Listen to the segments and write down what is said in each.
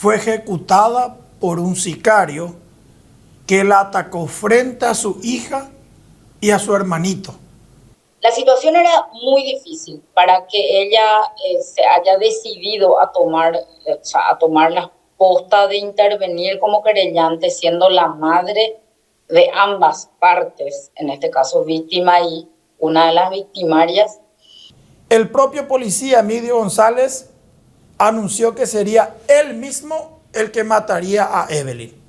fue ejecutada por un sicario que la atacó frente a su hija y a su hermanito. La situación era muy difícil para que ella se haya decidido a tomar la posta de intervenir como querellante, siendo la madre de ambas partes, en este caso víctima y una de las victimarias. El propio policía Emilio González anunció que sería él mismo el que mataría a Evelyn.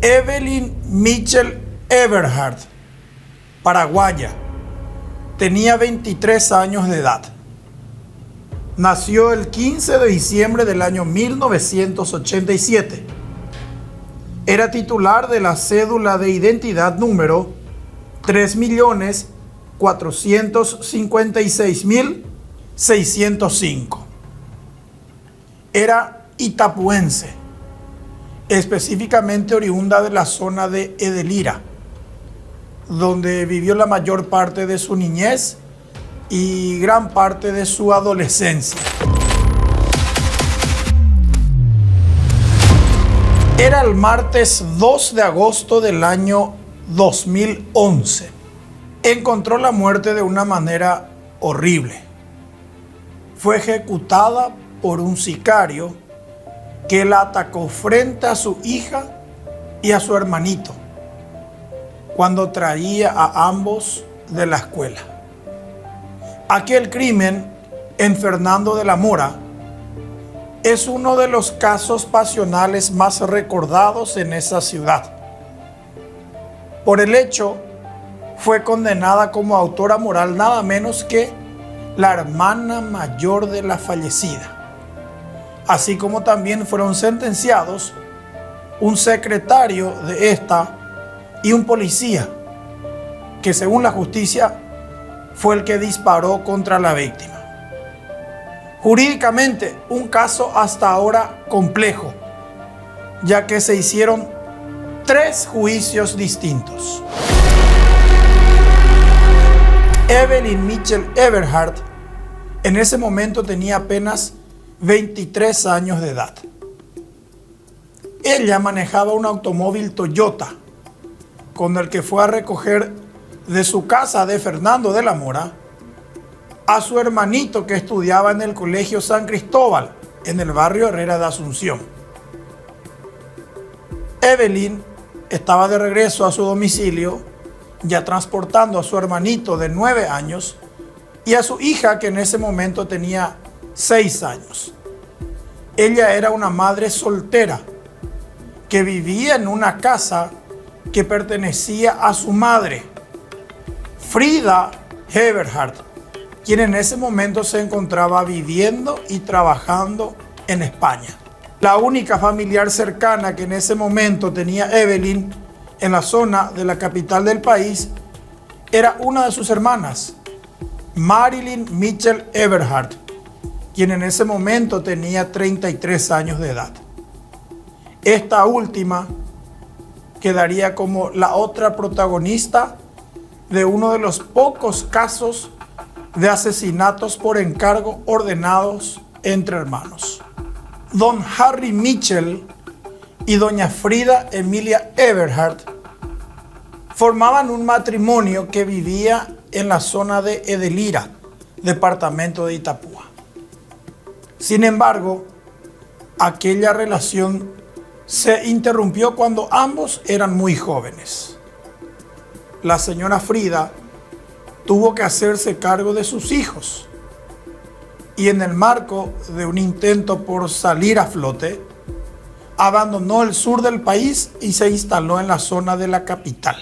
Evelyn Mitchell Everhart, paraguaya, tenía 23 años de edad. Nació el 15 de diciembre del año 1987. Era titular de la cédula de identidad número 3.456.605. Era itapuense, específicamente oriunda de la zona de Edelira, donde vivió la mayor parte de su niñez y gran parte de su adolescencia. Era el martes 2 de agosto del año 2011. Encontró la muerte de una manera horrible. Fue ejecutada por un sicario que la atacó frente a su hija y a su hermanito cuando traía a ambos de la escuela. Aquel crimen en Fernando de la Mora es uno de los casos pasionales más recordados en esa ciudad. Por el hecho, fue condenada como autora moral nada menos que la hermana mayor de la fallecida, así como también fueron sentenciados un secretario de esta y un policía, que según la justicia fue el que disparó contra la víctima. Jurídicamente, un caso hasta ahora complejo, ya que se hicieron 3 juicios distintos. Evelyn Mitchell Everhart en ese momento tenía apenas 23 años de edad. Ella manejaba un automóvil Toyota con el que fue a recoger de su casa de Fernando de la Mora a su hermanito que estudiaba en el Colegio San Cristóbal en el barrio Herrera de Asunción. Evelyn estaba de regreso a su domicilio, ya transportando a su hermanito de 9 años y a su hija que en ese momento tenía 6 años. Ella era una madre soltera que vivía en una casa que pertenecía a su madre, Frida Everhart, quien en ese momento se encontraba viviendo y trabajando en España. La única familiar cercana que en ese momento tenía Evelyn en la zona de la capital del país era una de sus hermanas, Marilyn Mitchell Everhart, quien en ese momento tenía 33 años de edad. Esta última quedaría como la otra protagonista de uno de los pocos casos de asesinatos por encargo ordenados entre hermanos. Don Harry Mitchell y doña Frida Emilia Everhart formaban un matrimonio que vivía en la zona de Edelira, departamento de Itapúa. Sin embargo, aquella relación se interrumpió cuando ambos eran muy jóvenes. La señora Frida tuvo que hacerse cargo de sus hijos y en el marco de un intento por salir a flote, abandonó el sur del país y se instaló en la zona de la capital.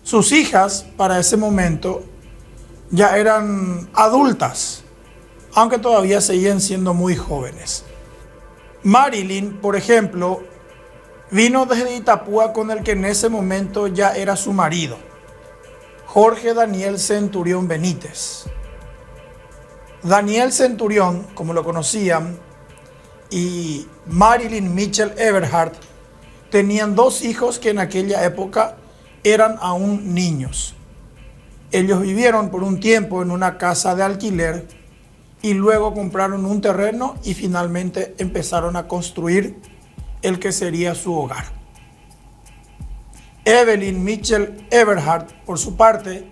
Sus hijas para ese momento ya eran adultas, aunque todavía seguían siendo muy jóvenes. Marilyn, por ejemplo, vino desde Itapúa con el que en ese momento ya era su marido, Jorge Daniel Centurión Benítez. Daniel Centurión, como lo conocían, y Marilyn Mitchell Everhart tenían dos hijos que en aquella época eran aún niños. Ellos vivieron por un tiempo en una casa de alquiler y luego compraron un terreno y finalmente empezaron a construir el que sería su hogar. Evelyn Mitchell Everhart, por su parte,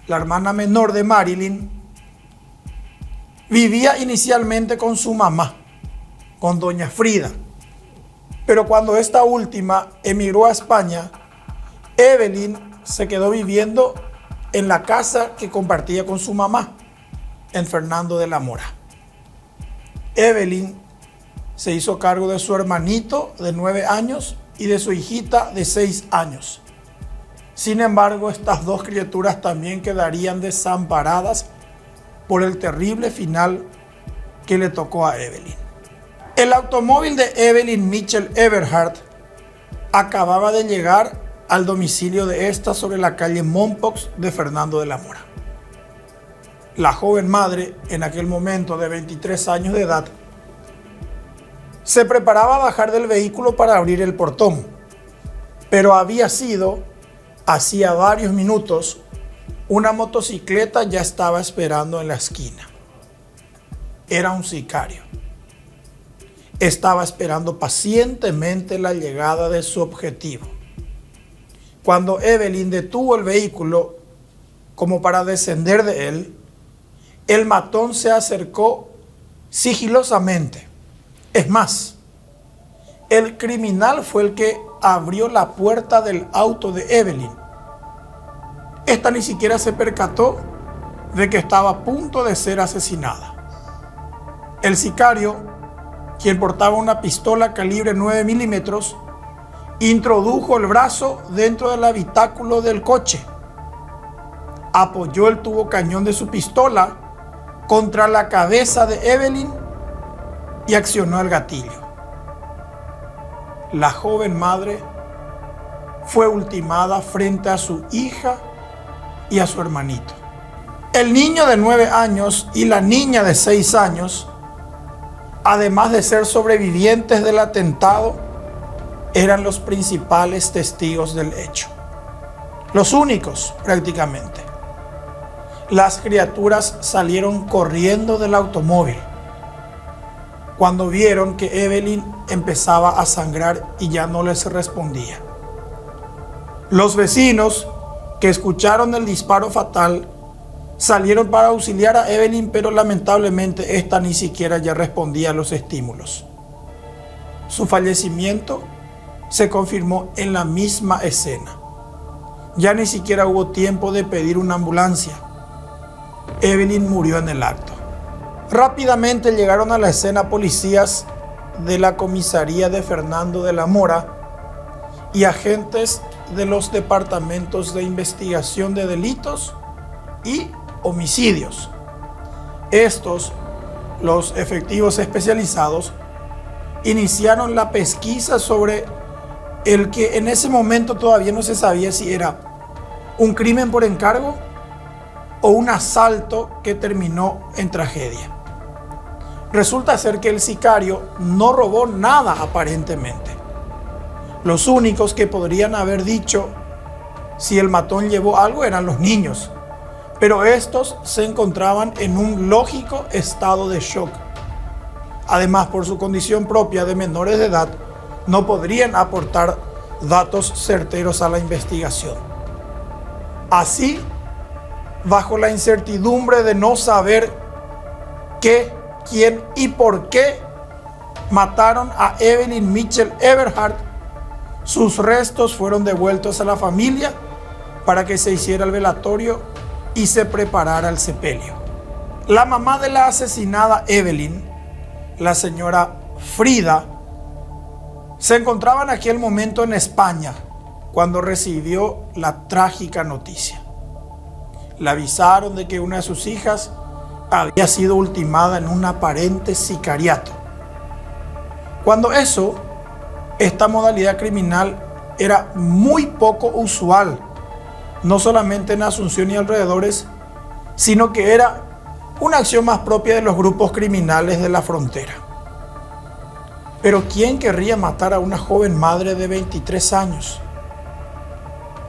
la hermana menor de Marilyn, vivía inicialmente con su mamá, con doña Frida. Pero cuando esta última emigró a España, Evelyn se quedó viviendo en la casa que compartía con su mamá, en Fernando de la Mora. Evelyn se hizo cargo de su hermanito de 9 años y de su hijita de 6 años. Sin embargo, estas dos criaturas también quedarían desamparadas por el terrible final que le tocó a Evelyn. El automóvil de Evelyn Mitchell Everhart acababa de llegar al domicilio de esta sobre la calle Mompox de Fernando de la Mora. La joven madre, en aquel momento de 23 años de edad, se preparaba a bajar del vehículo para abrir el portón, pero hacía varios minutos, una motocicleta ya estaba esperando en la esquina. Era un sicario. Estaba esperando pacientemente la llegada de su objetivo. Cuando Evelyn detuvo el vehículo como para descender de él, el matón se acercó sigilosamente. Es más, el criminal fue el que abrió la puerta del auto de Evelyn. Esta ni siquiera se percató de que estaba a punto de ser asesinada. El sicario, quien portaba una pistola calibre 9 milímetros, introdujo el brazo dentro del habitáculo del coche, apoyó el tubo cañón de su pistola contra la cabeza de Evelyn y accionó el gatillo. La joven madre fue ultimada frente a su hija y a su hermanito. El niño de 9 años y la niña de 6 años, además de ser sobrevivientes del atentado, eran los principales testigos del hecho. Los únicos, prácticamente. Las criaturas salieron corriendo del automóvil cuando vieron que Evelyn empezaba a sangrar y ya no les respondía. Los vecinos que escucharon el disparo fatal salieron para auxiliar a Evelyn, pero lamentablemente esta ni siquiera ya respondía a los estímulos. Su fallecimiento se confirmó en la misma escena. Ya ni siquiera hubo tiempo de pedir una ambulancia. Evelyn murió en el acto. Rápidamente llegaron a la escena policías de la comisaría de Fernando de la Mora y agentes de los departamentos de investigación de delitos y homicidios. Estos, los efectivos especializados, iniciaron la pesquisa sobre el que en ese momento todavía no se sabía si era un crimen por encargo o un asalto que terminó en tragedia. Resulta ser que el sicario no robó nada aparentemente. Los únicos que podrían haber dicho si el matón llevó algo eran los niños, pero estos se encontraban en un lógico estado de shock. Además, por su condición propia de menores de edad, no podrían aportar datos certeros a la investigación. Así, bajo la incertidumbre de no saber qué, quién y por qué mataron a Evelyn Mitchell Everhart, sus restos fueron devueltos a la familia para que se hiciera el velatorio y se preparara el sepelio. La mamá de la asesinada Evelyn, la señora Frida, se encontraba en aquel momento en España cuando recibió la trágica noticia. Le avisaron de que una de sus hijas había sido ultimada en un aparente sicariato. Cuando esta modalidad criminal era muy poco usual, no solamente en Asunción y alrededores, sino que era una acción más propia de los grupos criminales de la frontera. Pero ¿quién querría matar a una joven madre de 23 años?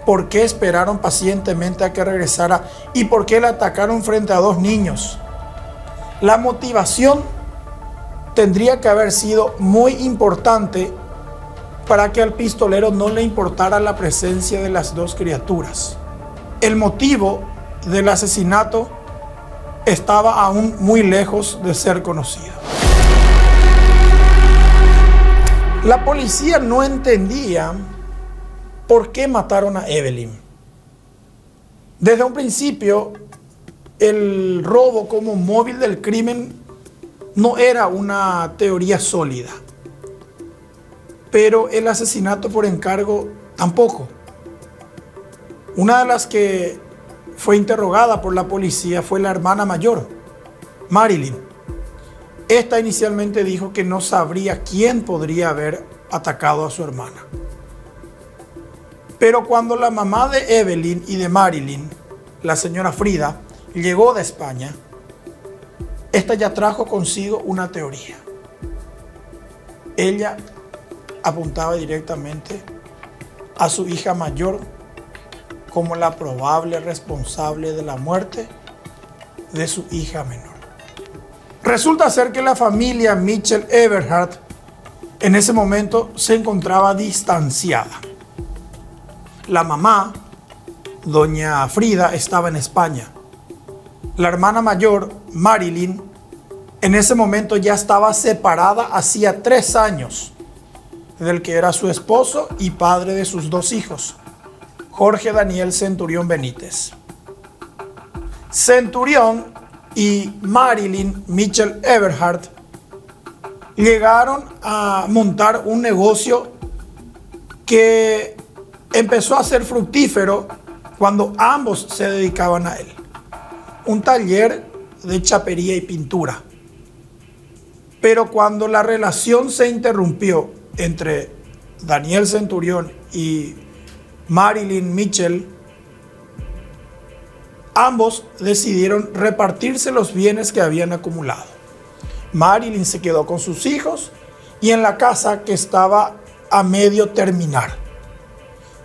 ¿Por qué esperaron pacientemente a que regresara y por qué la atacaron frente a 2 niños? La motivación tendría que haber sido muy importante para que al pistolero no le importara la presencia de las 2 criaturas. El motivo del asesinato estaba aún muy lejos de ser conocido. La policía no entendía por qué mataron a Evelyn. Desde un principio, el robo como móvil del crimen no era una teoría sólida, pero el asesinato por encargo tampoco. Una de las que fue interrogada por la policía fue la hermana mayor, Marilyn. Esta inicialmente dijo que no sabría quién podría haber atacado a su hermana. Pero cuando la mamá de Evelyn y de Marilyn, la señora Frida, llegó de España, esta ya trajo consigo una teoría. Ella apuntaba directamente a su hija mayor como la probable responsable de la muerte de su hija menor. Resulta ser que la familia Mitchell Eberhard en ese momento se encontraba distanciada. La mamá, doña Frida, estaba en España. La hermana mayor, Marilyn, en ese momento ya estaba separada hacía 3 años del que era su esposo y padre de sus 2 hijos, Jorge Daniel Centurión Benítez. Centurión y Marilyn Mitchell Eberhard llegaron a montar un negocio que empezó a ser fructífero cuando ambos se dedicaban a él. Un taller de chapería y pintura. Pero cuando la relación se interrumpió entre Daniel Centurión y Marilyn Mitchell, ambos decidieron repartirse los bienes que habían acumulado. Marilyn se quedó con sus hijos y en la casa que estaba a medio terminar.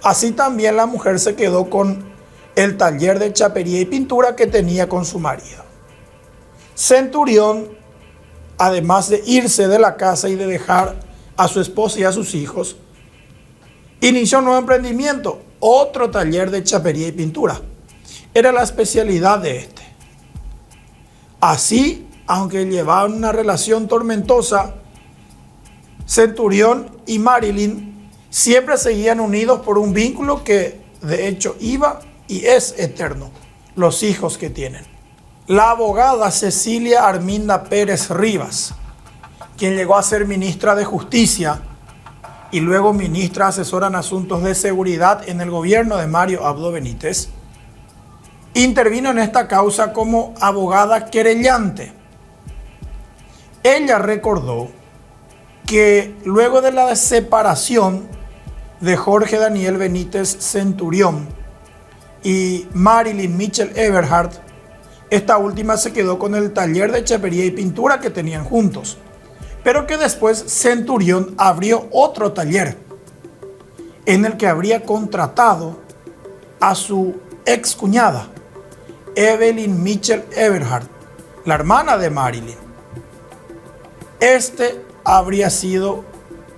Así también la mujer se quedó con el taller de chapería y pintura que tenía con su marido. Centurión, además de irse de la casa y de dejar a su esposa y a sus hijos, inició un nuevo emprendimiento, otro taller de chapería y pintura. Era la especialidad de este. Así, aunque llevaban una relación tormentosa, Centurión y Marilyn siempre seguían unidos por un vínculo que de hecho iba y es eterno: los hijos que tienen. La abogada Cecilia Arminda Pérez Rivas, quien llegó a ser ministra de Justicia y luego ministra asesora en asuntos de seguridad en el gobierno de Mario Abdo Benítez, intervino en esta causa como abogada querellante. Ella recordó que luego de la separación de Jorge Daniel Benítez Centurión y Marilyn Mitchell Eberhard, esta última se quedó con el taller de chapería y pintura que tenían juntos, pero que después Centurión abrió otro taller en el que habría contratado a su excuñada, Evelyn Mitchell Eberhard, la hermana de Marilyn. Este habría sido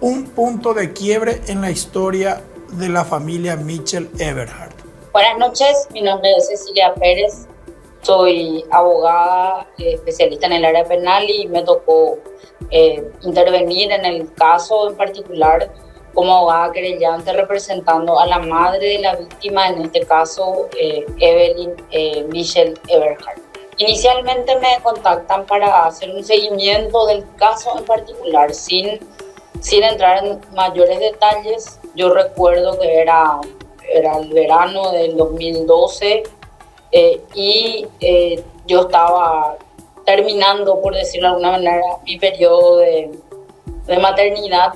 un punto de quiebre en la historia de la familia Mitchell Eberhard. Buenas noches, mi nombre es Cecilia Pérez, soy abogada especialista en el área penal y me tocó intervenir en el caso en particular como abogada querellante representando a la madre de la víctima, en este caso Evelyn Mitchell Eberhard. Inicialmente me contactan para hacer un seguimiento del caso en particular, sin entrar en mayores detalles. Yo recuerdo que era el verano del 2012 y yo estaba terminando, por decirlo de alguna manera, mi periodo de maternidad,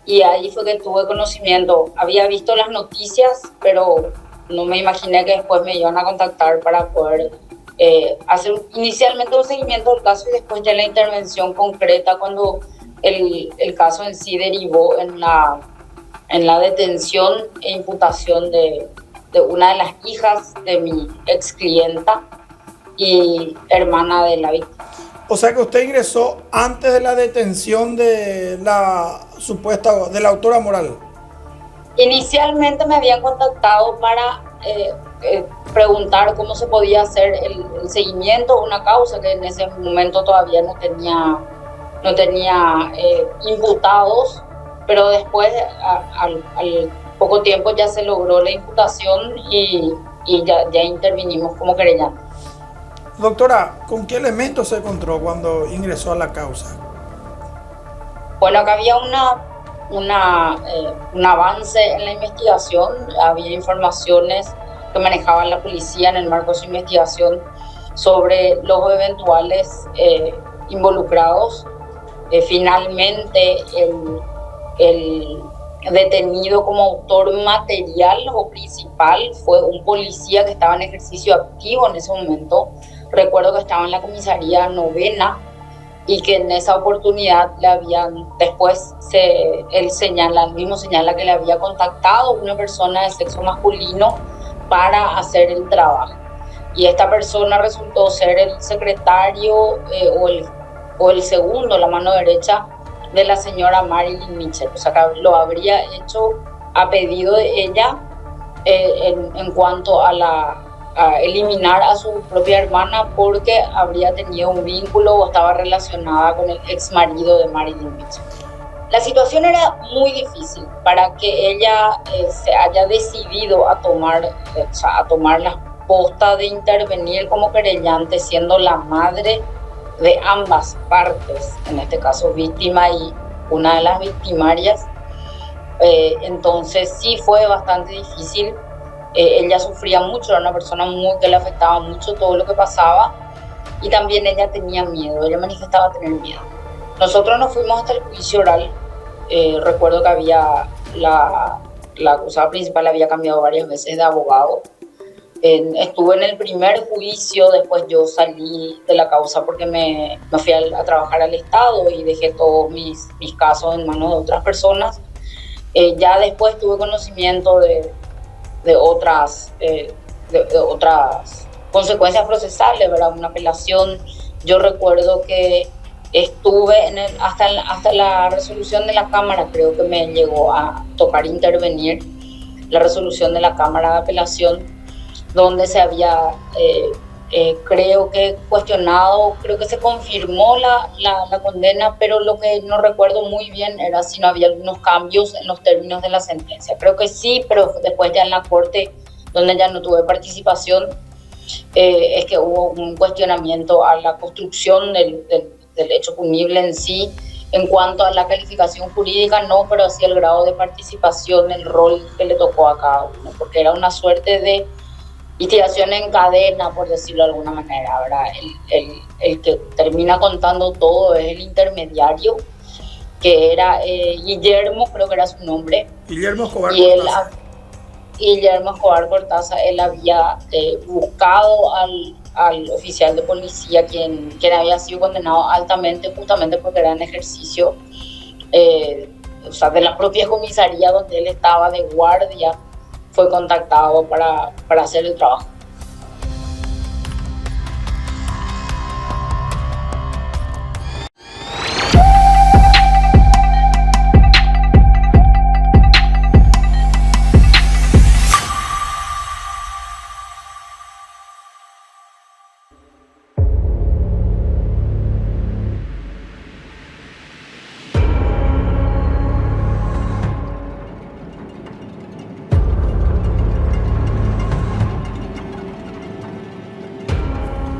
y ahí fue que tuve conocimiento. Había visto las noticias, pero no me imaginé que después me iban a contactar para poder hacer inicialmente un seguimiento del caso y después ya la intervención concreta cuando el caso en sí derivó en la detención e imputación de una de las hijas de mi ex clienta y hermana de la víctima. O sea que usted ingresó antes de la detención de la supuesta, de la autora moral. Inicialmente me habían contactado para preguntar cómo se podía hacer el seguimiento de una causa que en ese momento todavía no tenía imputados, pero después al poco tiempo ya se logró la imputación y ya intervinimos como querellantes. Doctora, ¿con qué elementos se encontró cuando ingresó a la causa? Bueno, acá había un avance en la investigación, había informaciones que manejaba la policía en el marco de su investigación sobre los eventuales involucrados. Finalmente, el detenido como autor material o principal fue un policía que estaba en ejercicio activo en ese momento. Recuerdo que estaba en la comisaría novena y que en esa oportunidad le habían, después él mismo señala que le había contactado una persona de sexo masculino para hacer el trabajo. Y esta persona resultó ser el secretario o el segundo, la mano derecha de la señora Marilyn Mitchell. O sea, que lo habría hecho a pedido de ella en cuanto a eliminar a su propia hermana porque habría tenido un vínculo o estaba relacionada con el ex marido de Marilyn Mitchell. La situación era muy difícil para que ella se haya decidido a tomar la posta de intervenir como querellante, siendo la madre de ambas partes, en este caso víctima y una de las victimarias. Entonces sí fue bastante difícil. Ella sufría mucho, era una persona que le afectaba mucho todo lo que pasaba y también ella tenía miedo, ella manifestaba tener miedo. Nosotros nos fuimos hasta el juicio oral. Recuerdo que había la acusada principal había cambiado varias veces de abogado. Estuve en el primer juicio, después yo salí de la causa porque me fui a trabajar al Estado y dejé todos mis casos en manos de otras personas. Ya después tuve conocimiento de otras consecuencias procesales, ¿verdad? Una apelación. Yo recuerdo que estuve hasta la resolución de la Cámara, creo que me llegó a tocar intervenir la resolución de la Cámara de Apelación, donde se había, creo que cuestionado, creo que se confirmó la condena, pero lo que no recuerdo muy bien era si no había algunos cambios en los términos de la sentencia. Creo que sí, pero después ya en la Corte, donde ya no tuve participación, es que hubo un cuestionamiento a la construcción del hecho punible en sí. En cuanto a la calificación jurídica, no, pero sí el grado de participación, el rol que le tocó a cada uno, porque era una suerte de instigación en cadena, por decirlo de alguna manera, ¿verdad? El que termina contando todo es el intermediario, que era Guillermo, creo que era su nombre. Guillermo Escobar Cortázar. Guillermo Escobar Cortázar, él había buscado al oficial de policía, quien había sido condenado altamente, justamente porque era en ejercicio de la propia comisaría donde él estaba de guardia. Fue contactado para hacer el trabajo.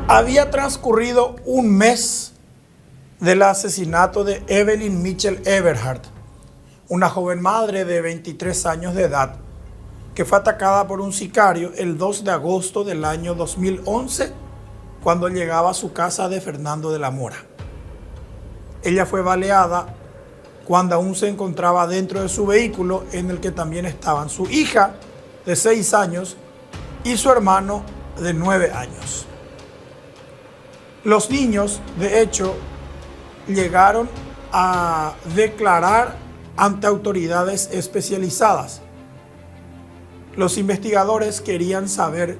Había transcurrido un mes del asesinato de Evelyn Mitchell Eberhardt, una joven madre de 23 años de edad, que fue atacada por un sicario el 2 de agosto del año 2011, cuando llegaba a su casa de Fernando de la Mora. Ella fue baleada cuando aún se encontraba dentro de su vehículo, en el que también estaban su hija de 6 años y su hermano de 9 años. Los niños, de hecho, llegaron a declarar ante autoridades especializadas. Los investigadores querían saber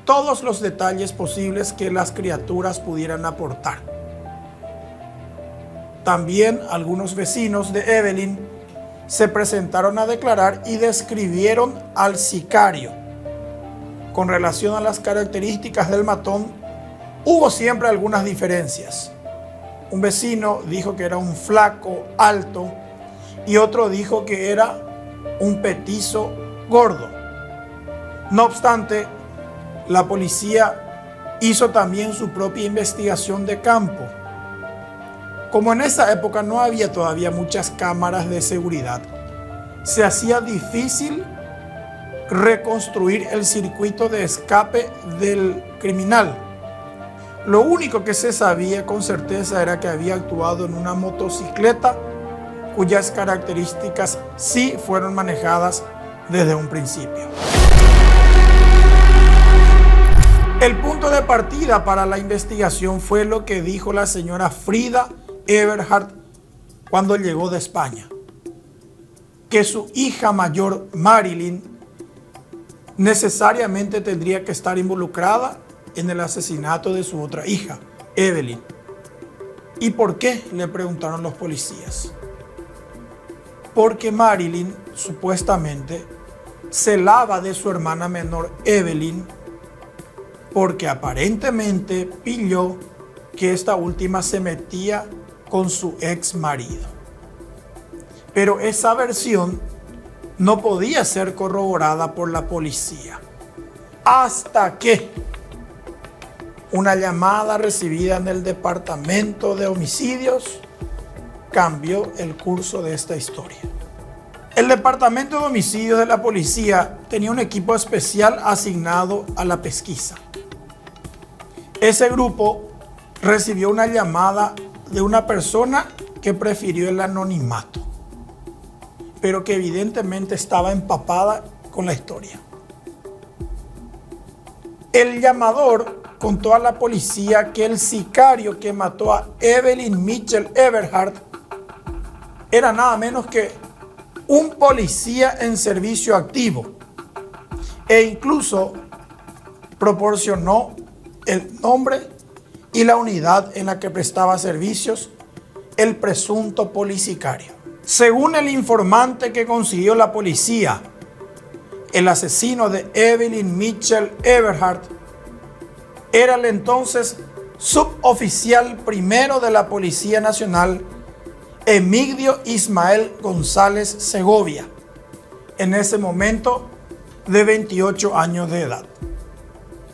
todos los detalles posibles que las criaturas pudieran aportar. También algunos vecinos de Evelyn se presentaron a declarar y describieron al sicario. Con relación a las características del matón, hubo siempre algunas diferencias. Un vecino dijo que era un flaco alto y otro dijo que era un petizo gordo. No obstante, la policía hizo también su propia investigación de campo. Como en esa época no había todavía muchas cámaras de seguridad, se hacía difícil reconstruir el circuito de escape del criminal. Lo único que se sabía con certeza era que había actuado en una motocicleta cuyas características sí fueron manejadas desde un principio. El punto de partida para la investigación fue lo que dijo la señora Frida Eberhardt cuando llegó de España, que su hija mayor Marilyn necesariamente tendría que estar involucrada en el asesinato de su otra hija, Evelyn. ¿Y por qué?, le preguntaron los policías. Porque Marilyn supuestamente celaba de su hermana menor Evelyn, porque aparentemente pilló que esta última se metía con su ex marido. Pero esa versión no podía ser corroborada por la policía, hasta que una llamada recibida en el departamento de homicidios cambió el curso de esta historia. El departamento de homicidios de la policía tenía un equipo especial asignado a la pesquisa. Ese grupo recibió una llamada de una persona que prefirió el anonimato, pero que evidentemente estaba empapada con la historia. El llamador contó a la policía que el sicario que mató a Evelyn Mitchell Eberhardt era nada menos que un policía en servicio activo, e incluso proporcionó el nombre y la unidad en la que prestaba servicios el presunto policicario. Según el informante que consiguió la policía, el asesino de Evelyn Mitchell Eberhardt era el entonces suboficial primero de la Policía Nacional, Emigdio Ismael González Segovia, en ese momento de 28 años de edad.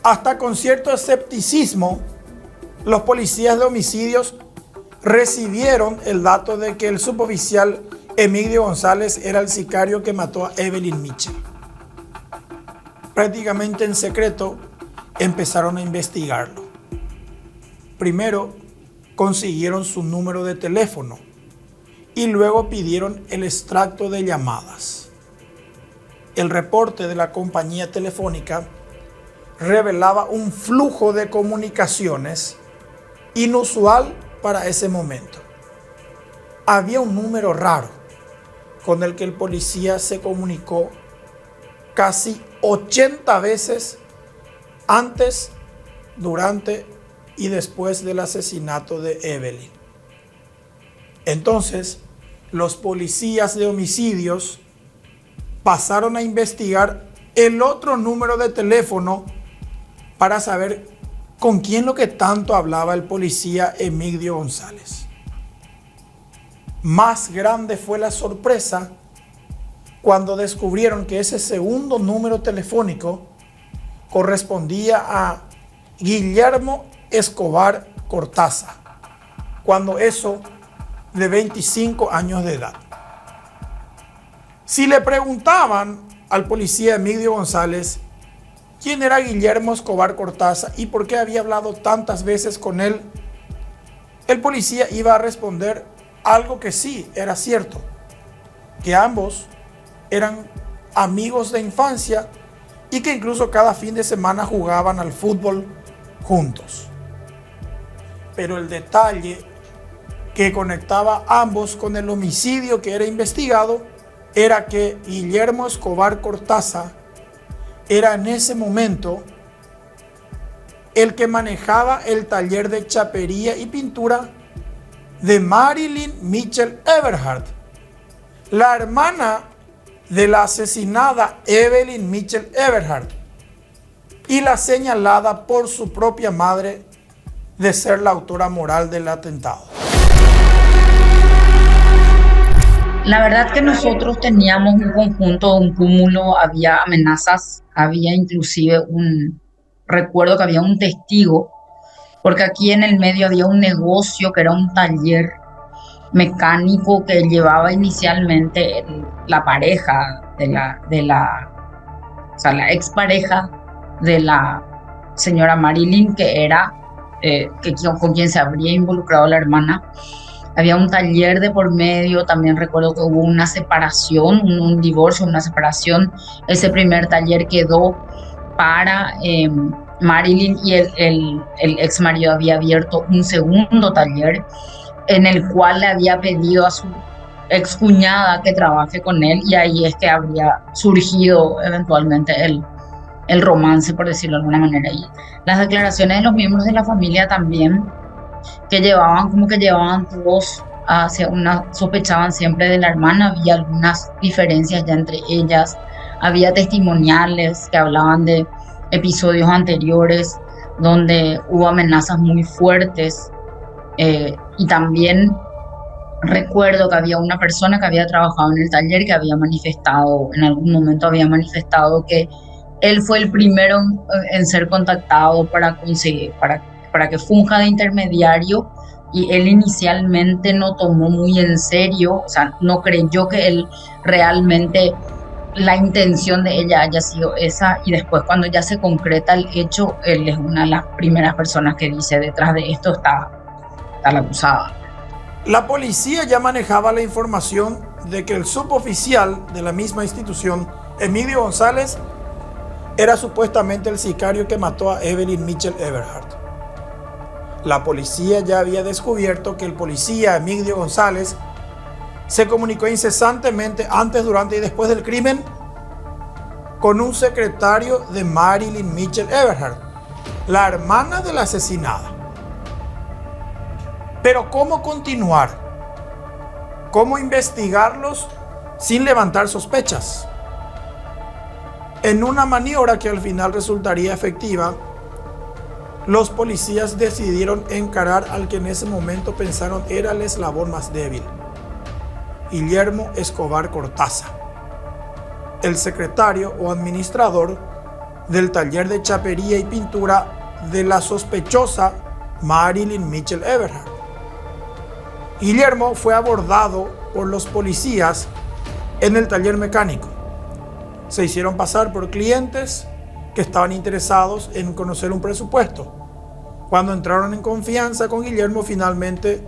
Hasta con cierto escepticismo, los policías de homicidios recibieron el dato de que el suboficial Emigdio González era el sicario que mató a Evelyn Mitchell. Prácticamente en secreto empezaron a investigarlo. Primero consiguieron su número de teléfono y luego pidieron el extracto de llamadas. El reporte de la compañía telefónica revelaba un flujo de comunicaciones inusual para ese momento. Había un número raro con el que el policía se comunicó casi 80 veces antes, durante y después del asesinato de Evelyn. Entonces, los policías de homicidios pasaron a investigar el otro número de teléfono para saber con quién lo que tanto hablaba el policía Emigdio González. Más grande fue la sorpresa cuando descubrieron que ese segundo número telefónico correspondía a Guillermo Escobar Cortázar, cuando eso de 25 años de edad. Si le preguntaban al policía Emigdio González quién era Guillermo Escobar Cortázar y por qué había hablado tantas veces con él, el policía iba a responder algo que sí era cierto, que ambos eran amigos de infancia y que incluso cada fin de semana jugaban al fútbol juntos. Pero el detalle que conectaba a ambos con el homicidio que era investigado era que Guillermo Escobar Cortázar era en ese momento el que manejaba el taller de chapería y pintura de Marilyn Mitchell Eberhard, la hermana de la asesinada Evelyn Mitchell Eberhard y la señalada por su propia madre de ser la autora moral del atentado. La verdad que nosotros teníamos un conjunto, un cúmulo, había amenazas, había inclusive recuerdo que había un testigo, porque aquí en el medio había un negocio que era un taller mecánico que llevaba inicialmente la pareja o sea, la expareja de la señora Marilyn, que era con quien se habría involucrado la hermana. Había un taller de por medio, también recuerdo que hubo una separación, un divorcio, una separación. Ese primer taller quedó para Marilyn y el ex marido había abierto un segundo taller en el cual le había pedido a su ex cuñada que trabaje con él, y ahí es que habría surgido eventualmente el romance, por decirlo de alguna manera. Y las declaraciones de los miembros de la familia también, que llevaban todos sospechaban siempre de la hermana. Había algunas diferencias ya entre ellas, había testimoniales que hablaban de episodios anteriores donde hubo amenazas muy fuertes, y también recuerdo que había una persona que había trabajado en el taller que en algún momento había manifestado que él fue el primero en ser contactado para que funja de intermediario, y él inicialmente no tomó muy en serio, o sea, no creyó que él realmente la intención de ella haya sido esa, y después cuando ya se concreta el hecho, él es una de las primeras personas que dice: detrás de esto está la acusada. La policía ya manejaba la información de que el suboficial de la misma institución, Emilio González, era supuestamente el sicario que mató a Evelyn Mitchell Eberhard. La policía ya había descubierto que el policía Emilio González se comunicó incesantemente antes, durante y después del crimen con un secretario de Marilyn Mitchell Eberhard, la hermana de la asesinada. Pero ¿cómo continuar? ¿Cómo investigarlos sin levantar sospechas? En una maniobra que al final resultaría efectiva, los policías decidieron encarar al que en ese momento pensaron era el eslabón más débil: Guillermo Escobar Cortázar, el secretario o administrador del taller de chapería y pintura de la sospechosa Marilyn Mitchell Eberhard. Guillermo fue abordado por los policías en el taller mecánico. Se hicieron pasar por clientes que estaban interesados en conocer un presupuesto. Cuando entraron en confianza con Guillermo, finalmente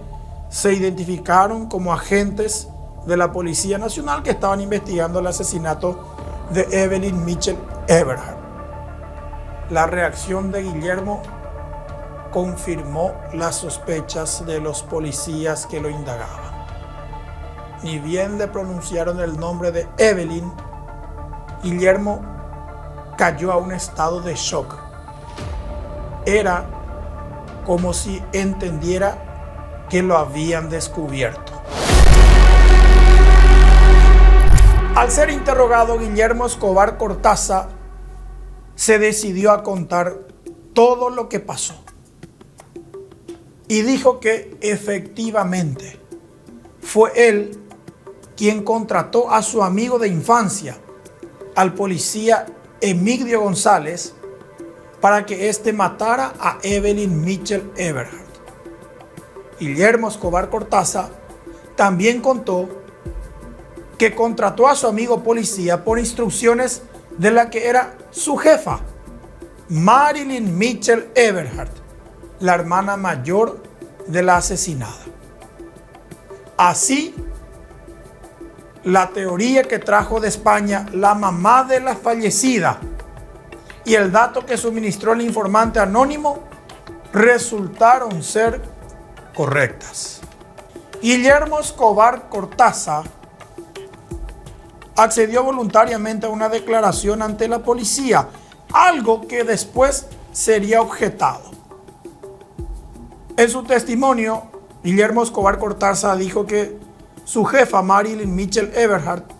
se identificaron como agentes de la Policía Nacional que estaban investigando el asesinato de Evelyn Mitchell Eberhard. La reacción de Guillermo confirmó las sospechas de los policías que lo indagaban. Ni bien le pronunciaron el nombre de Evelyn, Guillermo cayó a un estado de shock. Era como si entendiera que lo habían descubierto. Al ser interrogado, Guillermo Escobar Cortázar se decidió a contar todo lo que pasó y dijo que efectivamente fue él quien contrató a su amigo de infancia, al policía Emilio González, para que éste matara a Evelyn Mitchell Eberhard. Guillermo Escobar Cortázar también contó que contrató a su amigo policía por instrucciones de la que era su jefa, Marilyn Mitchell Eberhard, la hermana mayor de la asesinada. Así, la teoría que trajo de España la mamá de la fallecida y el dato que suministró el informante anónimo resultaron ser correctas. Guillermo Escobar Cortázar accedió voluntariamente a una declaración ante la policía, algo que después sería objetado. En su testimonio, Guillermo Escobar Cortázar dijo que su jefa, Marilyn Mitchell Eberhardt,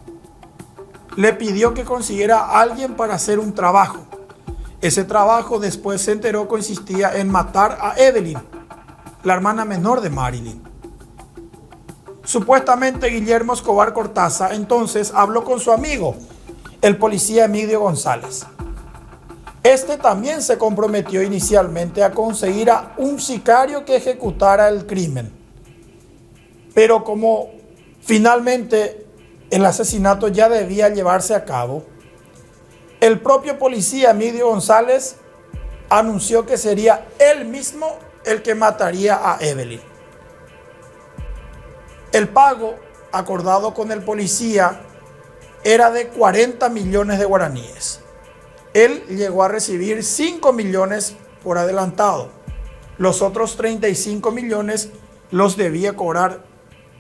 le pidió que consiguiera a alguien para hacer un trabajo. Ese trabajo, después se enteró, consistía en matar a Evelyn, la hermana menor de Marilyn. Supuestamente Guillermo Escobar Cortázar entonces habló con su amigo, el policía Emilio González. Este también se comprometió inicialmente a conseguir a un sicario que ejecutara el crimen. Pero como finalmente el asesinato ya debía llevarse a cabo, el propio policía Emilio González anunció que sería él mismo el que mataría a Evelyn. El pago acordado con el policía era de 40 millones de guaraníes. Él llegó a recibir 5 millones por adelantado. Los otros 35 millones los debía cobrar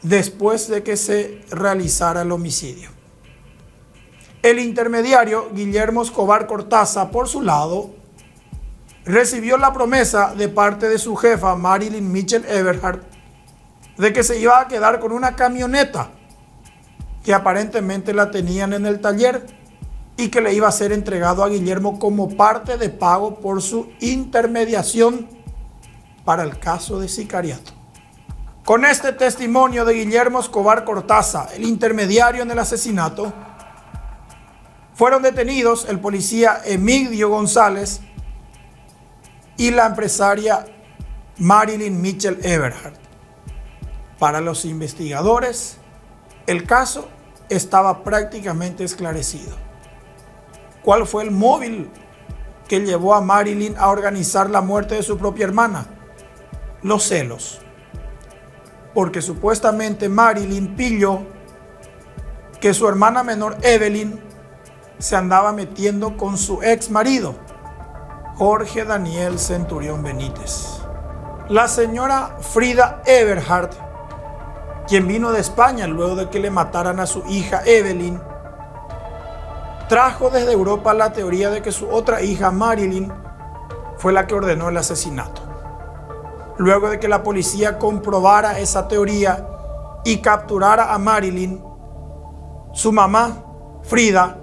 después de que se realizara el homicidio. El intermediario, Guillermo Escobar Cortázar, por su lado, recibió la promesa de parte de su jefa, Marilyn Mitchell Eberhardt, de que se iba a quedar con una camioneta que aparentemente la tenían en el taller y que le iba a ser entregado a Guillermo como parte de pago por su intermediación para el caso de sicariato. Con este testimonio de Guillermo Escobar Cortázar, el intermediario en el asesinato, fueron detenidos el policía Emilio González y la empresaria Marilyn Mitchell Eberhardt. Para los investigadores, el caso estaba prácticamente esclarecido. ¿Cuál fue el móvil que llevó a Marilyn a organizar la muerte de su propia hermana? Los celos. Porque supuestamente Marilyn pilló que su hermana menor Evelyn se andaba metiendo con su ex marido, Jorge Daniel Centurión Benítez. La señora Frida Eberhardt, quien vino de España luego de que le mataran a su hija Evelyn, trajo desde Europa la teoría de que su otra hija Marilyn fue la que ordenó el asesinato. Luego de que la policía comprobara esa teoría y capturara a Marilyn, su mamá, Frida,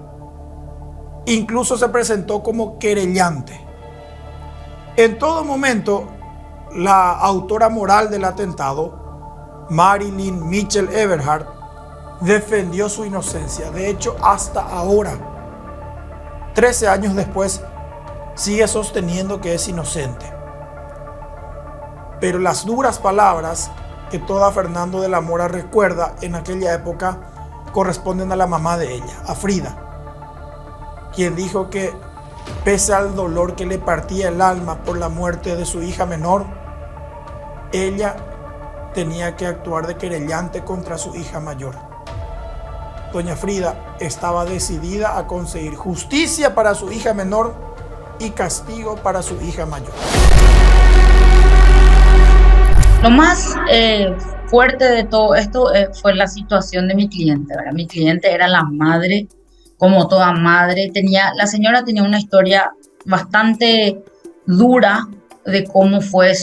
incluso se presentó como querellante. En todo momento, la autora moral del atentado, Marilyn Mitchell Eberhardt, defendió su inocencia. De hecho, hasta ahora, 13 años después, sigue sosteniendo que es inocente. Pero las duras palabras que toda Fernando de la Mora recuerda en aquella época corresponden a la mamá de ella, a Frida, quien dijo que pese al dolor que le partía el alma por la muerte de su hija menor, ella tenía que actuar de querellante contra su hija mayor. Doña Frida estaba decidida a conseguir justicia para su hija menor y castigo para su hija mayor. Lo más fuerte de todo esto fue la situación de mi cliente, ¿verdad? Mi cliente era la madre, como toda madre. La señora tenía una historia bastante dura de cómo fue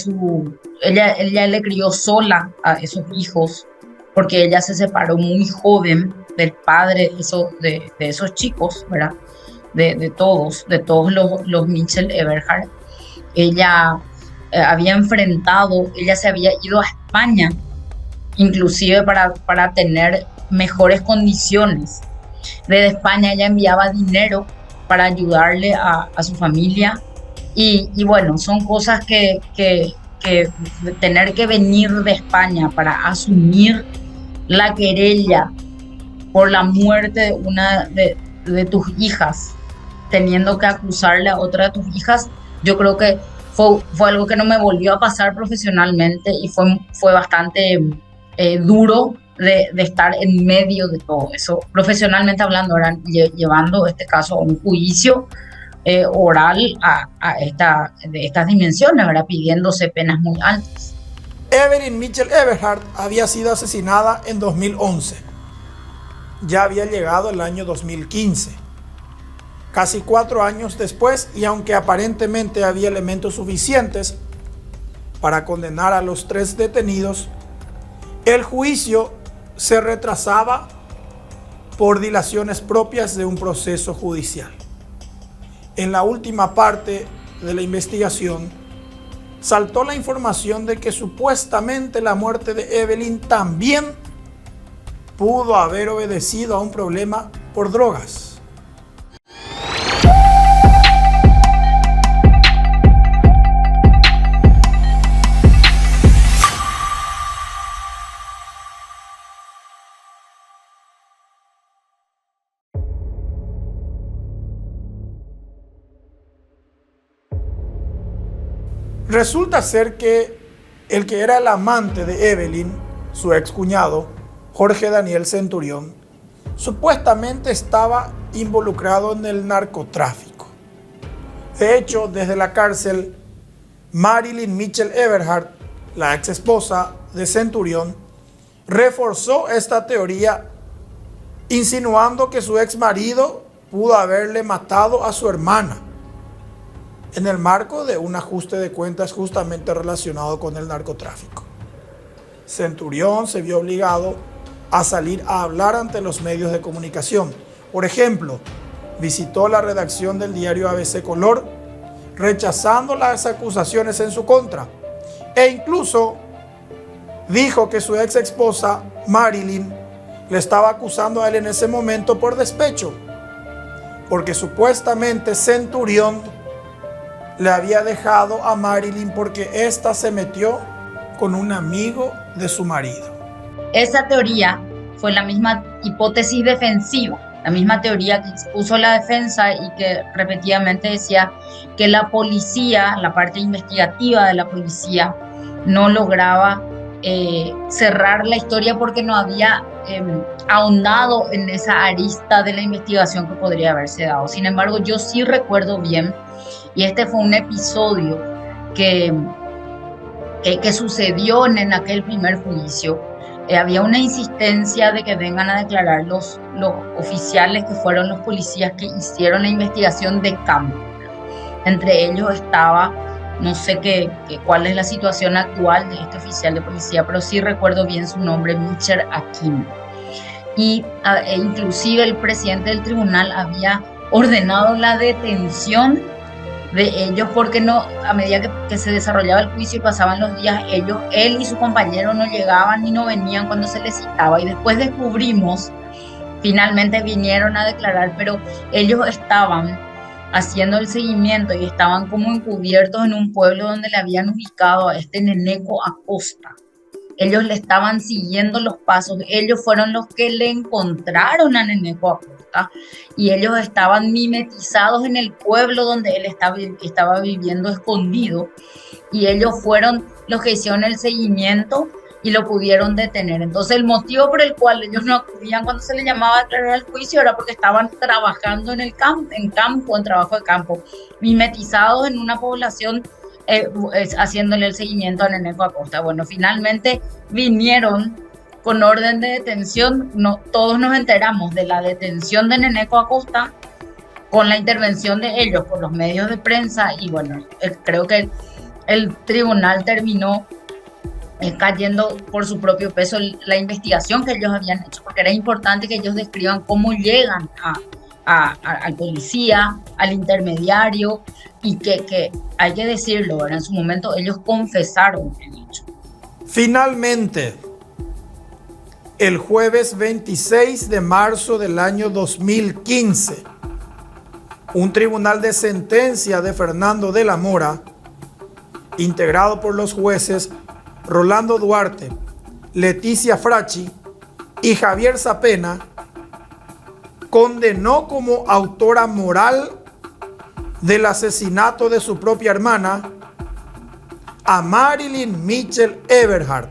ella le crió sola a esos hijos, porque ella se separó muy joven del padre de esos chicos, ¿verdad? De todos los Mitchell Eberhardt. Ella ella se había ido a España, inclusive para tener mejores condiciones. Desde España ella enviaba dinero para ayudarle a su familia. Y bueno, son cosas que tener que venir de España para asumir la querella por la muerte de una de tus hijas, teniendo que acusarle a otra de tus hijas, yo creo que fue algo que no me volvió a pasar profesionalmente y fue bastante duro de estar en medio de todo eso, profesionalmente hablando, eran llevando este caso a un juicio oral de estas dimensiones, ¿verdad? Pidiéndose penas muy altas. Evelyn Mitchell Eberhardt había sido asesinada en 2011. Ya había llegado el año 2015. Casi 4 años después, y aunque aparentemente había elementos suficientes para condenar a los 3 detenidos, el juicio se retrasaba por dilaciones propias de un proceso judicial. En la última parte de la investigación, saltó la información de que supuestamente la muerte de Evelyn también pudo haber obedecido a un problema por drogas. Resulta ser que el que era el amante de Evelyn, su excuñado, Jorge Daniel Centurión, supuestamente estaba involucrado en el narcotráfico. De hecho, desde la cárcel, Marilyn Mitchell Eberhardt, la ex esposa de Centurión, reforzó esta teoría insinuando que su ex marido pudo haberle matado a su hermana en el marco de un ajuste de cuentas justamente relacionado con el narcotráfico. Centurión se vio obligado a salir a hablar ante los medios de comunicación. Por ejemplo, visitó la redacción del diario ABC Color, rechazando las acusaciones en su contra, e incluso dijo que su ex esposa Marilyn le estaba acusando a él en ese momento por despecho, porque supuestamente Centurión le había dejado a Marilyn porque ésta se metió con un amigo de su marido. Esa teoría fue la misma hipótesis defensiva, la misma teoría que expuso la defensa y que repetidamente decía que la policía, la parte investigativa de la policía, no lograba cerrar la historia porque no había ahondado en esa arista de la investigación que podría haberse dado. Sin embargo, yo sí recuerdo bien, y este fue un episodio que sucedió en aquel primer juicio. Había una insistencia de que vengan a declarar los oficiales que fueron los policías que hicieron la investigación de campo. Entre ellos estaba, no sé cuál es la situación actual de este oficial de policía, pero sí recuerdo bien su nombre, Mitchell Aquino. Y inclusive el presidente del tribunal había ordenado la detención de ellos porque no, a medida que se desarrollaba el juicio y pasaban los días, él y su compañero no llegaban ni no venían cuando se les citaba, y después descubrimos, finalmente vinieron a declarar, pero ellos estaban haciendo el seguimiento y estaban como encubiertos en un pueblo donde le habían ubicado a este Neneco Acosta. Ellos le estaban siguiendo los pasos, ellos fueron los que le encontraron a Neneco Acosta y ellos estaban mimetizados en el pueblo donde él estaba viviendo escondido, y ellos fueron los que hicieron el seguimiento y lo pudieron detener. Entonces el motivo por el cual ellos no acudían cuando se les llamaba a declarar el juicio era porque estaban trabajando en trabajo de campo, mimetizados en una población, haciéndole el seguimiento a Neneco Acosta. Bueno, finalmente vinieron con orden de detención. Todos nos enteramos de la detención de Neneco Acosta con la intervención de ellos, por los medios de prensa, y bueno, creo que el tribunal terminó cayendo por su propio peso la investigación que ellos habían hecho, porque era importante que ellos describan cómo llegan al policía, al intermediario, y que hay que decirlo, ¿verdad? En su momento ellos confesaron el hecho. Finalmente, el jueves 26 de marzo del año 2015, un tribunal de sentencia de Fernando de la Mora, integrado por los jueces Rolando Duarte, Leticia Fracci y Javier Zapena, condenó como autora moral del asesinato de su propia hermana a Marilyn Mitchell Eberhardt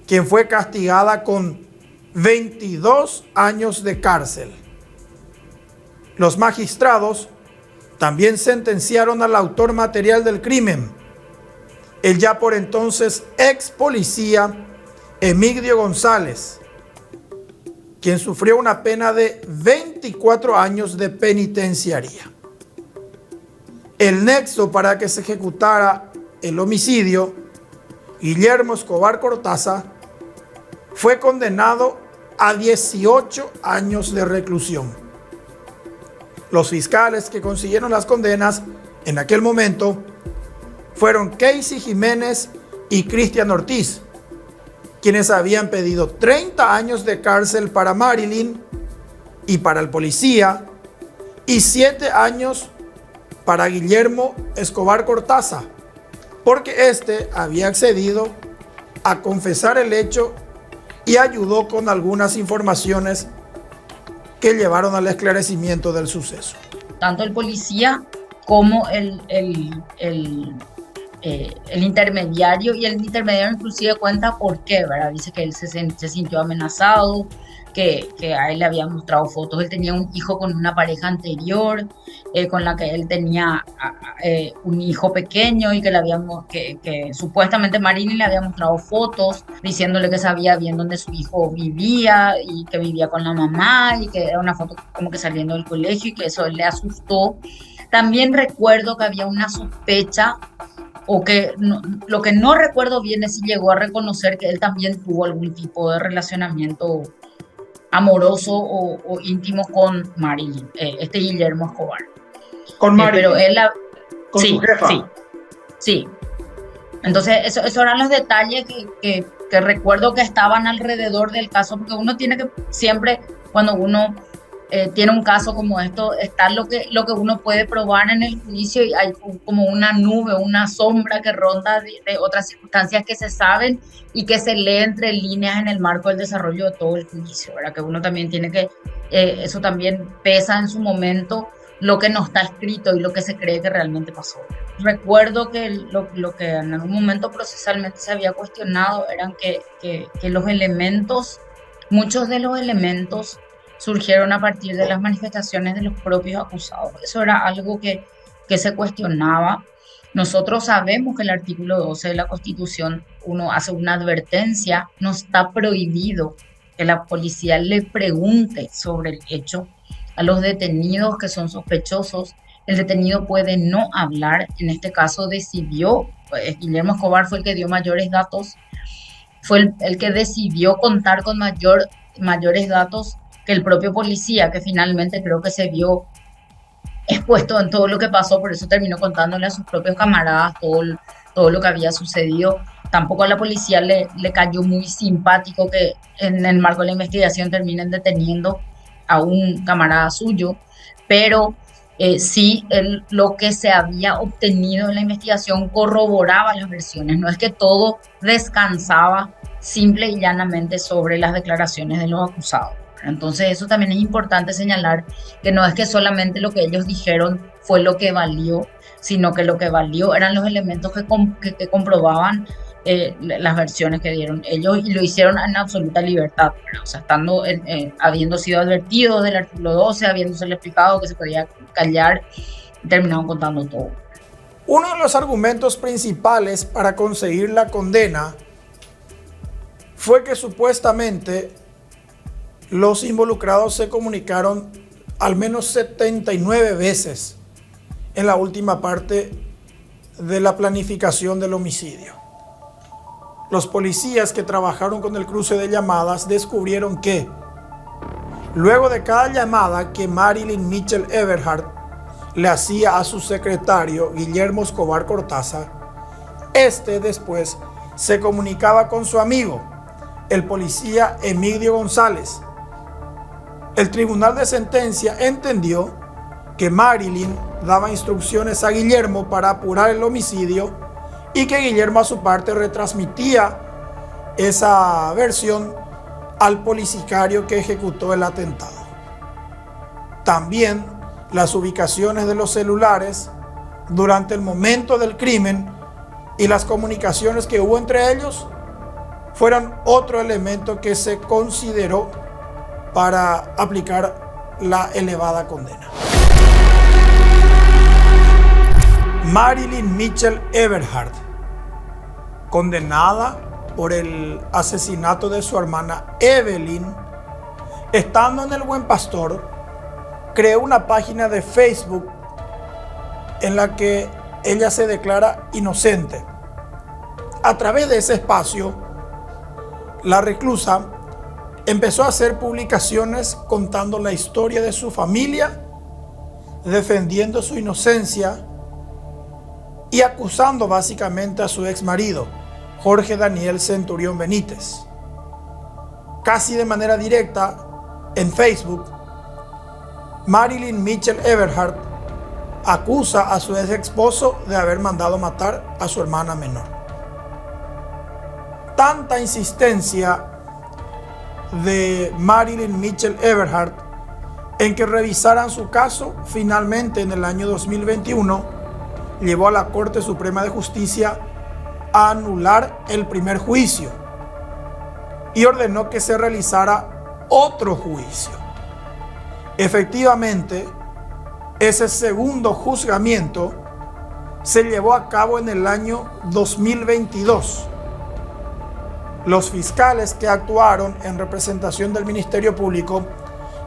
quien fue castigada con 22 años de cárcel. Los magistrados también sentenciaron al autor material del crimen, el ya por entonces ex policía Emigdio González, quien sufrió una pena de 24 años de penitenciaría. El nexo para que se ejecutara el homicidio, Guillermo Escobar Cortázar, fue condenado a 18 años de reclusión. Los fiscales que consiguieron las condenas en aquel momento fueron Casey Jiménez y Cristian Ortiz, quienes habían pedido 30 años de cárcel para Marilyn y para el policía y 7 años para Guillermo Escobar Cortázar, porque este había accedido a confesar el hecho y ayudó con algunas informaciones que llevaron al esclarecimiento del suceso. Tanto el policía como el intermediario, y el intermediario inclusive cuenta por qué, ¿verdad? Dice que él se sintió amenazado, que a él le habían mostrado fotos. Él tenía un hijo con una pareja anterior, con la que él tenía un hijo pequeño, y que supuestamente Marilyn le había mostrado fotos diciéndole que sabía bien dónde su hijo vivía y que vivía con la mamá, y que era una foto como que saliendo del colegio, y que eso le asustó. También recuerdo que había una sospecha, lo que no recuerdo bien es si llegó a reconocer que él también tuvo algún tipo de relacionamiento amoroso o íntimo con Marilyn, Guillermo Escobar. Con Marilyn, pero él con sí, su jefa. Sí. Entonces, esos eran los detalles que recuerdo que estaban alrededor del caso, porque uno tiene que siempre, cuando uno tiene un caso como esto, está lo que uno puede probar en el juicio, y hay como una nube, una sombra que ronda de otras circunstancias que se saben y que se lee entre líneas en el marco del desarrollo de todo el juicio, ¿verdad? Que uno también tiene que, eso también pesa en su momento, lo que no está escrito y lo que se cree que realmente pasó. Recuerdo que lo que en algún momento procesalmente se había cuestionado eran que los elementos, muchos de los elementos surgieron a partir de las manifestaciones de los propios acusados. Eso era algo que se cuestionaba. Nosotros sabemos que el artículo 12 de la Constitución, uno hace una advertencia, no está prohibido que la policía le pregunte sobre el hecho a los detenidos que son sospechosos. El detenido puede no hablar. En este caso decidió, Guillermo Escobar fue el que dio mayores datos, fue el que decidió contar con mayores datos que el propio policía, que finalmente creo que se vio expuesto en todo lo que pasó, por eso terminó contándole a sus propios camaradas todo lo que había sucedido. Tampoco a la policía le cayó muy simpático que en el marco de la investigación terminen deteniendo a un camarada suyo, pero sí lo que se había obtenido en la investigación corroboraba las versiones. No es que todo descansaba simple y llanamente sobre las declaraciones de los acusados. Entonces eso también es importante señalar, que no es que solamente lo que ellos dijeron fue lo que valió, sino que lo que valió eran los elementos que comprobaban las versiones que dieron ellos, y lo hicieron en absoluta libertad, o sea, habiendo sido advertidos del artículo 12, habiéndose explicado que se podía callar, terminaron contando todo. Uno de los argumentos principales para conseguir la condena fue que supuestamente los involucrados se comunicaron al menos 79 veces en la última parte de la planificación del homicidio. Los policías que trabajaron con el cruce de llamadas descubrieron que luego de cada llamada que Marilyn Mitchell Everhart le hacía a su secretario Guillermo Escobar Cortázar, este después se comunicaba con su amigo, el policía Emigdio González. El tribunal de sentencia entendió que Marilyn daba instrucciones a Guillermo para apurar el homicidio y que Guillermo a su parte retransmitía esa versión al policicario que ejecutó el atentado. También las ubicaciones de los celulares durante el momento del crimen y las comunicaciones que hubo entre ellos fueron otro elemento que se consideró para aplicar la elevada condena. Marilyn Mitchell Eberhard, condenada por el asesinato de su hermana Evelyn, estando en el Buen Pastor, creó una página de Facebook en la que ella se declara inocente. A través de ese espacio, la reclusa empezó a hacer publicaciones contando la historia de su familia, defendiendo su inocencia y acusando básicamente a su ex marido, Jorge Daniel Centurión Benítez. Casi de manera directa, en Facebook, Marilyn Mitchell Eberhard acusa a su ex esposo de haber mandado matar a su hermana menor. Tanta insistencia de Marilyn Mitchell Eberhard en que revisaran su caso, finalmente en el año 2021 llevó a la Corte Suprema de Justicia a anular el primer juicio y ordenó que se realizara otro juicio. Efectivamente, ese segundo juzgamiento se llevó a cabo en el año 2022. Los fiscales que actuaron en representación del Ministerio Público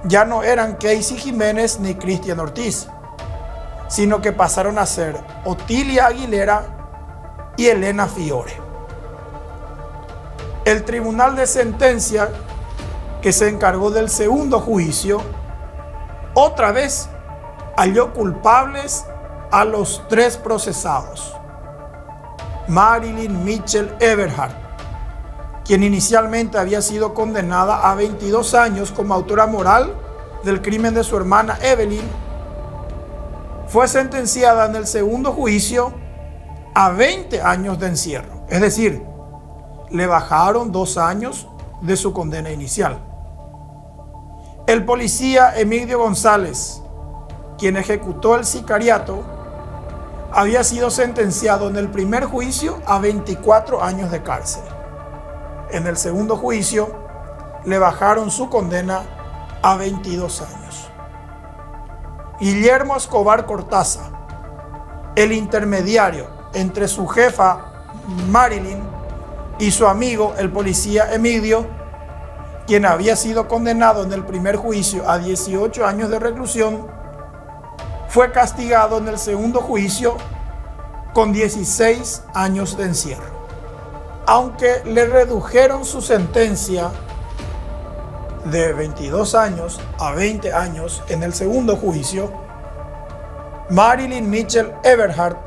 ya no eran Casey Jiménez ni Cristian Ortiz, sino que pasaron a ser Otilia Aguilera y Elena Fiore. El tribunal de sentencia que se encargó del segundo juicio, otra vez halló culpables a los tres procesados. Marilyn Mitchell Eberhard, quien inicialmente había sido condenada a 22 años como autora moral del crimen de su hermana Evelyn, fue sentenciada en el segundo juicio a 20 años de encierro. Es decir, le bajaron 2 años de su condena inicial. El policía Emilio González, quien ejecutó el sicariato, había sido sentenciado en el primer juicio a 24 años de cárcel. En el segundo juicio le bajaron su condena a 22 años. Guillermo Escobar Cortázar, el intermediario entre su jefa Marilyn y su amigo el policía Emilio, quien había sido condenado en el primer juicio a 18 años de reclusión, fue castigado en el segundo juicio con 16 años de encierro. Aunque le redujeron su sentencia de 22 años a 20 años en el segundo juicio, Marilyn Mitchell Eberhard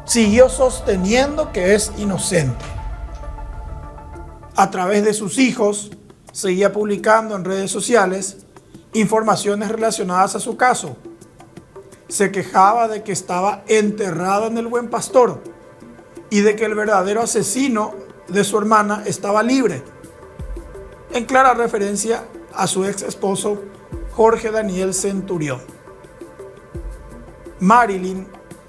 siguió sosteniendo que es inocente. A través de sus hijos, seguía publicando en redes sociales informaciones relacionadas a su caso. Se quejaba de que estaba enterrada en el Buen Pastor y de que el verdadero asesino de su hermana estaba libre, en clara referencia a su ex esposo Jorge Daniel Centurión. Marilyn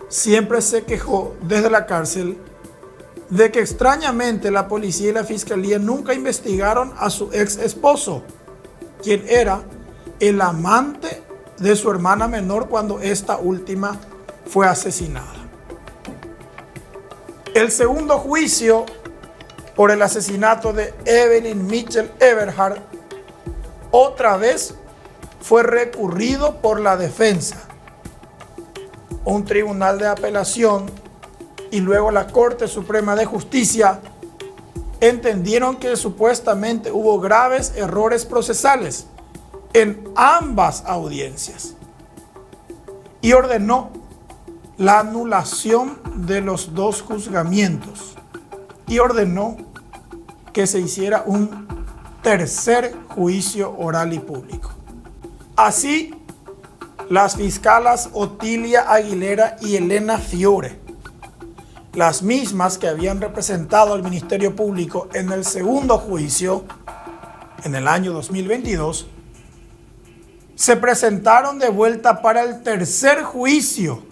siempre se quejó desde la cárcel de que extrañamente la policía y la fiscalía nunca investigaron a su ex esposo, quien era el amante de su hermana menor cuando esta última fue asesinada. El segundo juicio por el asesinato de Evelyn Mitchell Eberhard otra vez fue recurrido por la defensa. Un tribunal de apelación y luego la Corte Suprema de Justicia entendieron que supuestamente hubo graves errores procesales en ambas audiencias y ordenó la anulación de los dos juzgamientos y ordenó que se hiciera un tercer juicio oral y público. Así, las fiscalas Otilia Aguilera y Elena Fiore, las mismas que habían representado al Ministerio Público en el segundo juicio en el año 2022, se presentaron de vuelta para el tercer juicio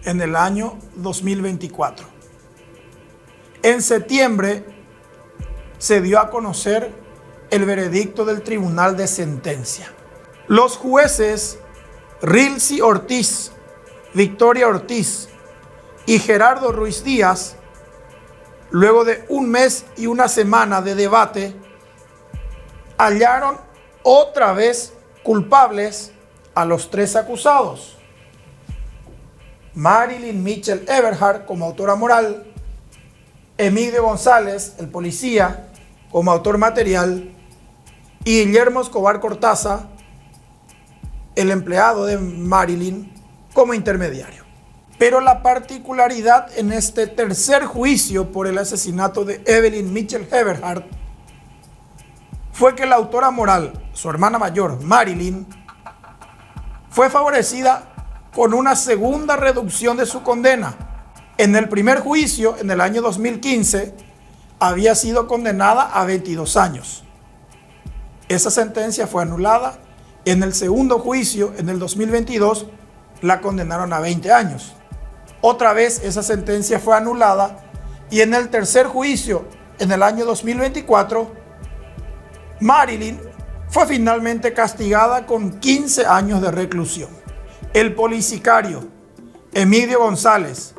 en el año 2024. En septiembre, se dio a conocer el veredicto del Tribunal de Sentencia. Los jueces Rilcy Ortiz, Victoria Ortiz y Gerardo Ruiz Díaz, luego de 1 mes y 1 semana de debate, hallaron otra vez culpables a los 3 acusados. Marilyn Mitchell Eberhard como autora moral, Emilio González, el policía, como autor material, y Guillermo Escobar Cortaza, el empleado de Marilyn, como intermediario. Pero la particularidad en este tercer juicio por el asesinato de Evelyn Mitchell Eberhard fue que la autora moral, su hermana mayor, Marilyn, fue favorecida con una segunda reducción de su condena. En el primer juicio, en el año 2015, había sido condenada a 22 años. Esa sentencia fue anulada. En el segundo juicio, en el 2022, la condenaron a 20 años. Otra vez esa sentencia fue anulada y en el tercer juicio, en el año 2024, Marilyn fue finalmente castigada con 15 años de reclusión. El policicario Emilio González,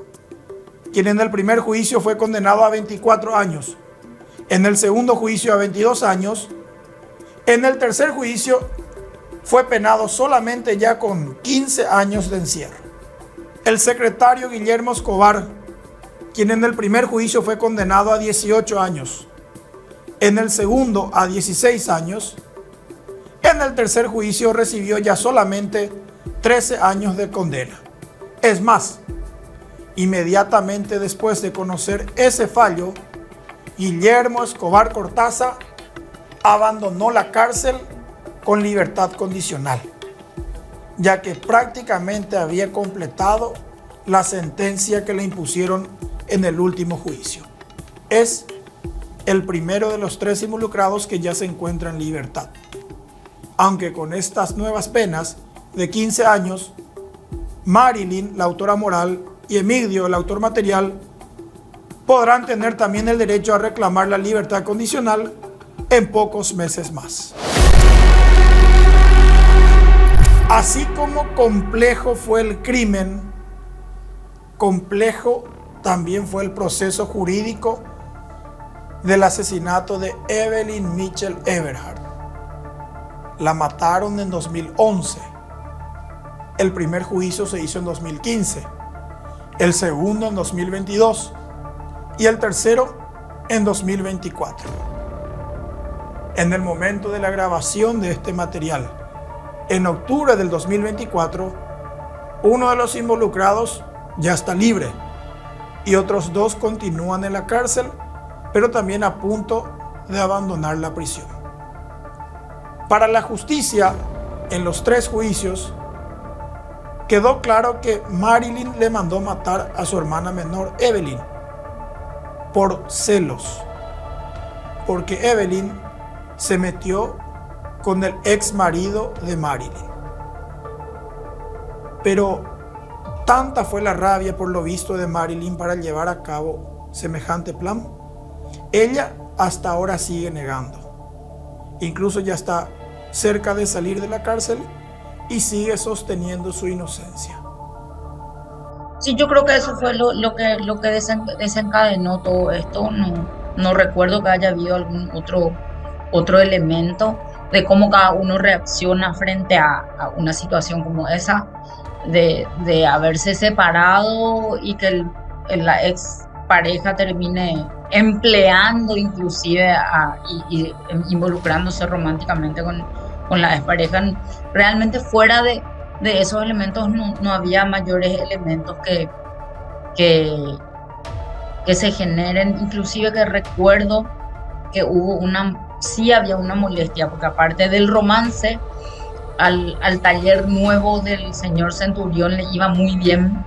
quien en el primer juicio fue condenado a 24 años, en el segundo juicio a 22 años, en el tercer juicio fue penado solamente ya con 15 años de encierro. El secretario Guillermo Escobar, quien en el primer juicio fue condenado a 18 años, en el segundo a 16 años, en el tercer juicio recibió ya solamente 13 años de condena. Es más, inmediatamente después de conocer ese fallo, Guillermo Escobar Cortaza abandonó la cárcel con libertad condicional, ya que prácticamente había completado la sentencia que le impusieron en el último juicio. Es el primero de los 3 involucrados que ya se encuentra en libertad. Aunque con estas nuevas penas de 15 años, Marilyn, la autora moral, y Emilio, el autor material, podrán tener también el derecho a reclamar la libertad condicional en pocos meses más. Así como complejo fue el crimen, complejo también fue el proceso jurídico del asesinato de Evelyn Mitchell Eberhard. La mataron en 2011. El primer juicio se hizo en 2015, el segundo en 2022 y el tercero en 2024. En el momento de la grabación de este material, en octubre del 2024, uno de los involucrados ya está libre y otros 2 continúan en la cárcel, pero también a punto de abandonar la prisión. Para la justicia, en los 3 juicios, quedó claro que Marilyn le mandó matar a su hermana menor, Evelyn, por celos, porque Evelyn se metió con el ex marido de Marilyn. Pero tanta fue la rabia por lo visto de Marilyn para llevar a cabo semejante plan. Ella hasta ahora sigue negando. Incluso ya está cerca de salir de la cárcel y sigue sosteniendo su inocencia. Sí, yo creo que eso fue lo que desencadenó todo esto. No recuerdo que haya habido algún otro elemento de cómo cada uno reacciona frente a una situación como esa, de haberse separado y que la ex pareja termine empleando inclusive y involucrándose románticamente con la expareja. Realmente fuera de esos elementos no había mayores elementos que se generen. Inclusive que recuerdo que sí había una molestia, porque aparte del romance, al taller nuevo del señor Centurión le iba muy bien,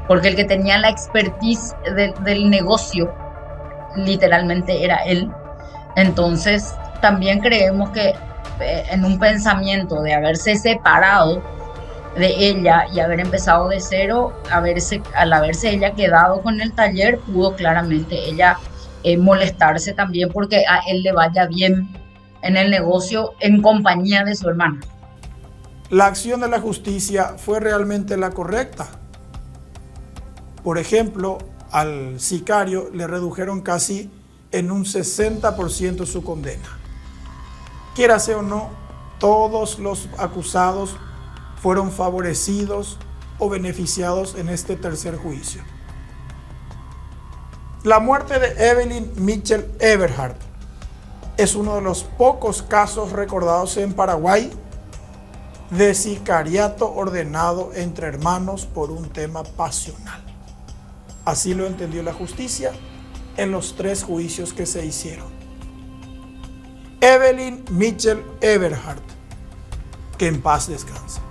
porque el que tenía la expertise del negocio literalmente era él. Entonces también creemos que en un pensamiento de haberse separado de ella y haber empezado de cero, al haberse ella quedado con el taller, pudo claramente ella molestarse también porque a él le vaya bien en el negocio en compañía de su hermana. La acción de la justicia fue realmente la correcta. Por ejemplo, al sicario le redujeron casi en un 60% su condena. Quiérase o no, todos los acusados fueron favorecidos o beneficiados en este tercer juicio. La muerte de Evelyn Mitchell Eberhardt es uno de los pocos casos recordados en Paraguay de sicariato ordenado entre hermanos por un tema pasional. Así lo entendió la justicia en los 3 juicios que se hicieron. Evelyn Mitchell Eberhardt, que en paz descanse.